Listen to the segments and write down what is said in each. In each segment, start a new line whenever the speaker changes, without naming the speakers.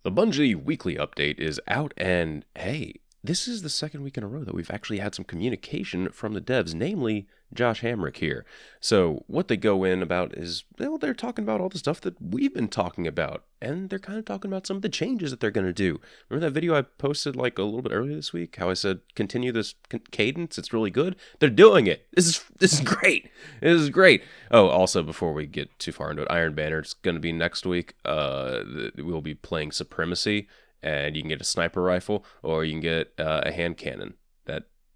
The Bungie weekly update is out, and hey, this is the second week in a row that we've actually had some communication from the devs, namely Josh Hamrick here. So what they go in about is, well, they're talking about all the stuff that we've been talking about, and they're kind of talking about some of the changes that they're going to do. Remember that video I posted like a little bit earlier this week? How I said, continue this cadence, it's really good? They're doing it! This is great! This is great! Oh, also, before we get too far into it, Iron Banner, it's going to be next week. We'll be playing Supremacy, and you can get a sniper rifle, or you can get a hand cannon.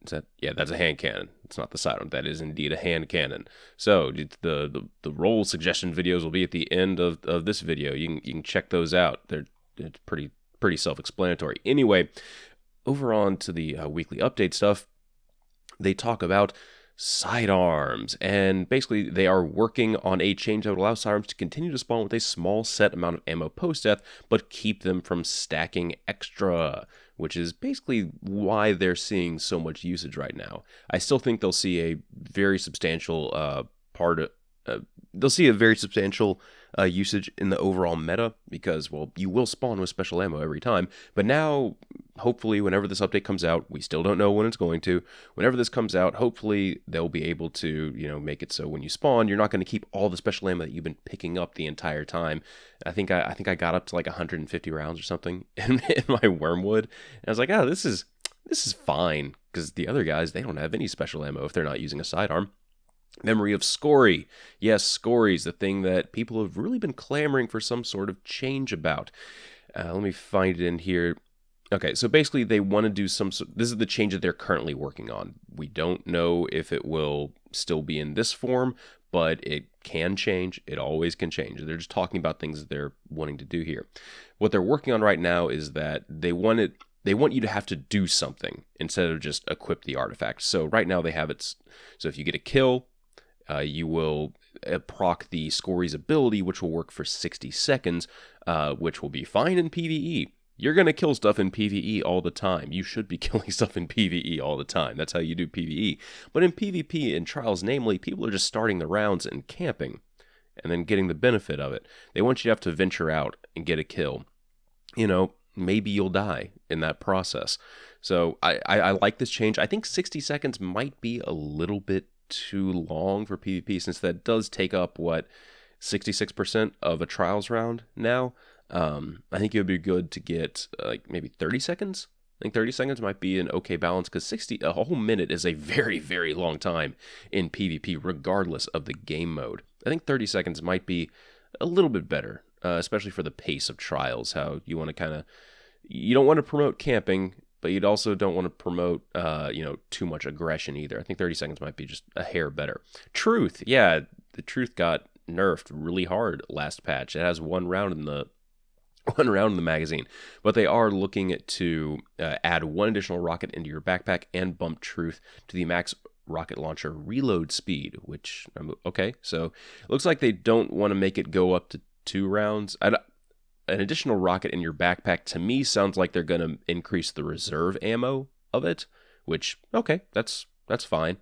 That's a hand cannon. It's not the sidearm. That is indeed a hand cannon. So the role suggestion videos will be at the end of this video. You can check those out. It's pretty self-explanatory. Anyway, over on to the weekly update stuff. They talk about sidearms, and basically they are working on a change that would allow sidearms to continue to spawn with a small set amount of ammo post-death, but keep them from stacking extra, which is basically why they're seeing so much usage right now. I still think they'll see a very substantial usage in the overall meta, because, well, you will spawn with special ammo every time. But now, hopefully, whenever this update comes out, we still don't know when it's going to. Whenever this comes out, hopefully they'll be able to, make it so when you spawn, you're not going to keep all the special ammo that you've been picking up the entire time. I think I got up to like 150 rounds or something in my Wormwood, and I was like, oh, this is fine, because the other guys, they don't have any special ammo if they're not using a sidearm. Memory of Skorri. Yes, Skorri's the thing that people have really been clamoring for some sort of change about. Let me find it in here. Okay, so basically they want to do this is the change that they're currently working on. We don't know if it will still be in this form, but it can change. It always can change. They're just talking about things that they're wanting to do here. What they're working on right now is that they want you to have to do something instead of just equip the artifact. So right now they have it, so if you get a kill, you will proc the Skorri's ability, which will work for 60 seconds, which will be fine in PvE. You're going to kill stuff in PvE all the time. You should be killing stuff in PvE all the time. That's how you do PvE. But in PvP and Trials, namely, people are just starting the rounds and camping, and then getting the benefit of it. They want you to have to venture out and get a kill. Maybe you'll die in that process. So I like this change. I think 60 seconds might be a little bit too long for PvP, since that does take up 66% of a Trials round now. I think it would be good to get maybe 30 seconds. I think 30 seconds might be an okay balance, because a whole minute is a very, very long time in PvP, regardless of the game mode. I think 30 seconds might be a little bit better, especially for the pace of Trials. How you want to you don't want to promote camping, but you also don't want to promote, too much aggression either. I think 30 seconds might be just a hair better. Truth, yeah, the Truth got nerfed really hard last patch. It has one round in the magazine, but they are looking to add one additional rocket into your backpack and bump Truth to the max rocket launcher reload speed, which, okay, so it looks like they don't want to make it go up to 2 rounds. An additional rocket in your backpack, to me, sounds like they're going to increase the reserve ammo of it, which, okay, that's fine.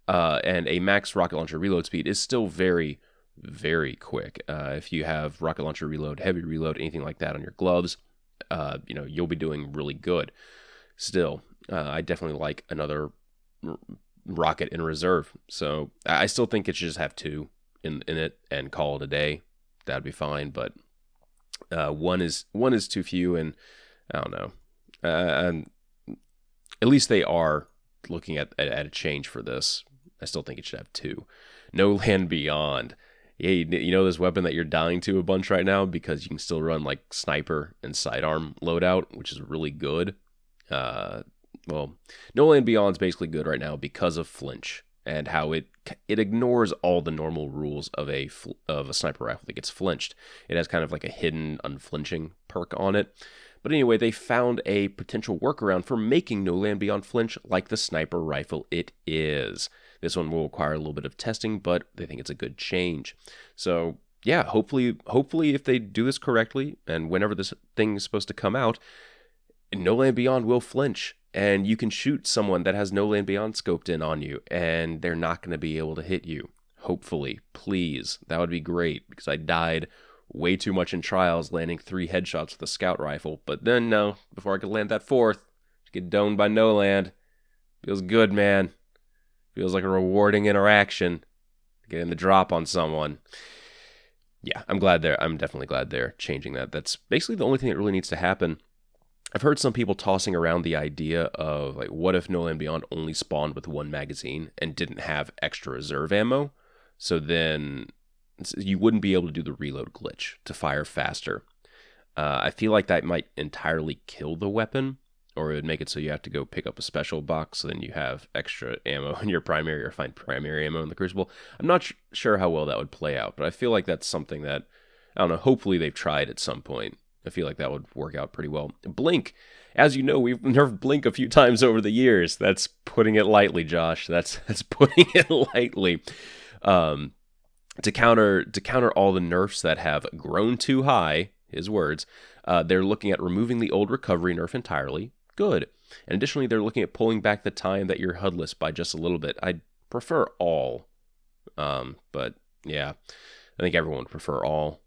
And a max rocket launcher reload speed is still very, very quick. If you have rocket launcher reload, heavy reload, anything like that on your gloves, you'll be doing really good. Still, I definitely like another rocket in reserve. So I still think it should just have 2 in it and call it a day. That'd be fine, but one is too few, and I don't know. And at least they are looking at a change for this. I still think it should have 2. No Land Beyond. Yeah, you know this weapon that you're dying to a bunch right now, because you can still run like sniper and sidearm loadout, which is really good. No Land Beyond is basically good right now because of flinch, and how it ignores all the normal rules of a sniper rifle that gets flinched. It has kind of like a hidden unflinching perk on it. But anyway, they found a potential workaround for making No Land Beyond flinch like the sniper rifle it is. This one will require a little bit of testing, but they think it's a good change. So yeah, hopefully if they do this correctly, and whenever this thing is supposed to come out, No Land Beyond will flinch. And you can shoot someone that has No Land Beyond scoped in on you, and they're not going to be able to hit you. Hopefully. Please. That would be great, because I died way too much in trials, landing 3 headshots with a scout rifle. But then, no, before I could land that 4th, get domed by no land. Feels good, man. Feels like a rewarding interaction. Getting the drop on someone. Yeah, I'm definitely glad they're changing that. That's basically the only thing that really needs to happen. I've heard some people tossing around the idea of, like, what if No Land Beyond only spawned with 1 magazine and didn't have extra reserve ammo? So then you wouldn't be able to do the reload glitch to fire faster. I feel like that might entirely kill the weapon, or it would make it so you have to go pick up a special box, so then you have extra ammo in your primary, or find primary ammo in the Crucible. I'm not sure how well that would play out, but I feel like that's something that, I don't know, hopefully they've tried at some point. I feel like that would work out pretty well. Blink, as you know, we've nerfed Blink a few times over the years. That's putting it lightly, Josh. That's putting it lightly. To counter all the nerfs that have grown too high, his words, they're looking at removing the old recovery nerf entirely. Good. And additionally, they're looking at pulling back the time that you're HUDless by just a little bit. I'd prefer all. But yeah, I think everyone would prefer all.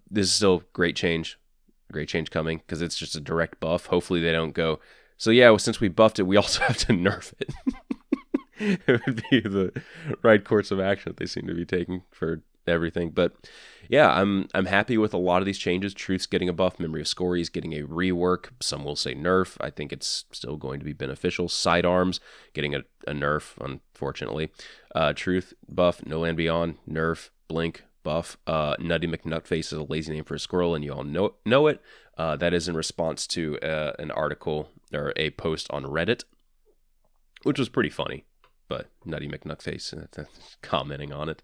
This is still great change coming, because it's just a direct buff. Hopefully they don't go, so yeah, well, since we buffed it, we also have to nerf it. It would be the right course of action that they seem to be taking for everything. But yeah, I'm happy with a lot of these changes. Truth's getting a buff. Memory of Skorri is getting a rework. Some will say nerf. I think it's still going to be beneficial. Sidearms getting a nerf, unfortunately. Truth buff. No Land Beyond nerf. Blink buff. Nutty McNutface is a lazy name for a squirrel, and you all know it. That is in response to an article or a post on Reddit, which was pretty funny. But Nutty McNutface commenting on it.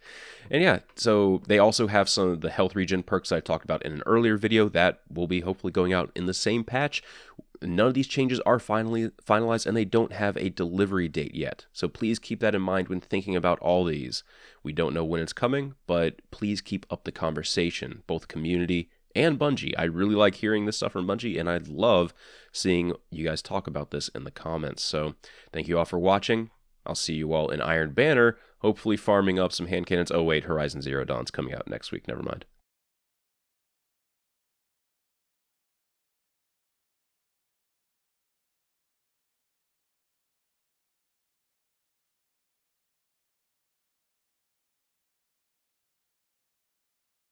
And yeah, so they also have some of the health regen perks I talked about in an earlier video that will be hopefully going out in the same patch. None of these changes are finalized, and they don't have a delivery date yet. So please keep that in mind when thinking about all these. We don't know when it's coming, but please keep up the conversation, both community and Bungie. I really like hearing this stuff from Bungie, and I love seeing you guys talk about this in the comments. So thank you all for watching. I'll see you all in Iron Banner, hopefully farming up some hand cannons. Oh wait, Horizon Zero Dawn's coming out next week. Never mind.